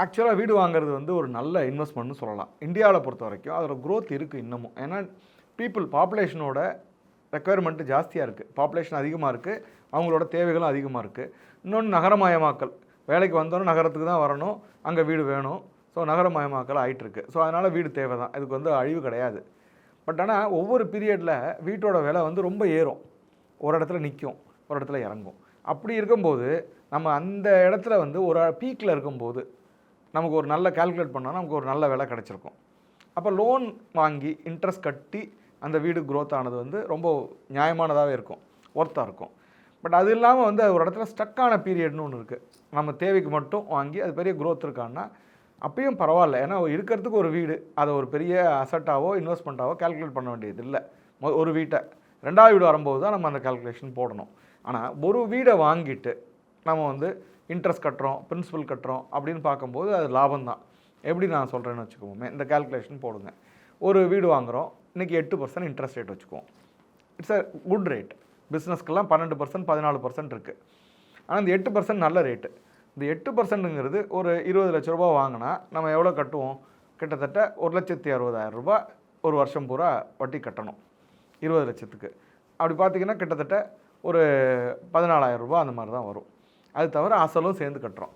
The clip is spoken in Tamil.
ஆக்சுவலாக வீடு வாங்குறது வந்து ஒரு நல்ல இன்வெஸ்ட்மெண்ட்னு சொல்லலாம். இந்தியாவில் பொறுத்த வரைக்கும் அதோட க்ரோத் இருக்குது இன்னமும். ஏன்னா பாப்புலேஷனோட ரெக்குயர்மெண்ட்டு ஜாஸ்தியாக இருக்குது. பாப்புலேஷன் அதிகமாக இருக்குது, அவங்களோட தேவைகளும் அதிகமாக இருக்குது. இன்னொன்று நகரமயமாக்கல். வேலைக்கு வந்தோன்னே நகரத்துக்கு தான் வரணும், அங்கே வீடு வேணும். ஸோ நகரமயமாக்கல் ஆகிட்டுருக்கு. ஸோ அதனால் வீடு தேவை தான், இதுக்கு வந்து அழிவு கிடையாது. பட் ஆனால் ஒவ்வொரு பீரியடில் வீட்டோட விலை வந்து ரொம்ப ஏறும். ஒரு இடத்துல நிற்கும், ஒரு இடத்துல இறங்கும். அப்படி இருக்கும்போது நம்ம அந்த இடத்துல வந்து ஒரு பீக்கில் இருக்கும்போது நமக்கு ஒரு நல்ல கால்குலேட் பண்ணால் நமக்கு ஒரு நல்ல விலை கிடச்சிருக்கும். அப்போ லோன் வாங்கி இன்ட்ரெஸ்ட் கட்டி அந்த வீடு க்ரோத் ஆனது வந்து ரொம்ப நியாயமானதாகவே இருக்கும், ஒர்த்தாக இருக்கும். பட் அது இல்லாமல் வந்து ஒரு இடத்துல ஸ்டக்கான பீரியட்னு ஒன்று இருக்குது. நம்ம தேவைக்கு மட்டும் வாங்கி அது பெரிய க்ரோத் இருக்கான்னா அப்பயும் பரவாயில்ல. ஏன்னா இருக்கிறதுக்கு ஒரு வீடு, அதை ஒரு பெரிய அசட்டாவோ இன்வெஸ்ட்மெண்ட்டாவோ கால்குலேட் பண்ண வேண்டியது இல்லை. ஒரு வீட்டை 2வது வீடு வரும்போது தான் நம்ம அந்த கால்குலேஷன் போடணும். ஆனால் ஒரு வீடை வாங்கிட்டு நம்ம வந்து இன்ட்ரெஸ்ட் கட்டுறோம், பிரின்சிபல் கட்டுறோம் அப்படின்னு பார்க்கும்போது அது லாபம் தான். எப்படி நான் சொல்கிறேன்னு வச்சுக்கோமே, இந்த கால்குலேஷன் போடுங்க. ஒரு வீடு வாங்குகிறோம், இன்றைக்கி 8% இன்ட்ரெஸ்ட் ரேட் வச்சுக்குவோம். It's a good rate. பிஸ்னஸ்க்கெல்லாம் 12% 14% இருக்குது. ஆனால் இந்த 8% நல்ல ரேட்டு. இந்த 8%ங்கிறது ஒரு 20 லட்ச ரூபா வாங்கினா நம்ம எவ்வளோ கட்டுவோம்? கிட்டத்தட்ட 1,60,000 ரூபா ஒரு வருஷம் பூரா வட்டி கட்டணும் 20 லட்சத்துக்கு. அப்படி பார்த்திங்கன்னா கிட்டத்தட்ட ஒரு 14,000 ரூபா அந்த மாதிரி தான் வரும். அது தவிர அசலும் சேர்ந்து கட்டுறோம்.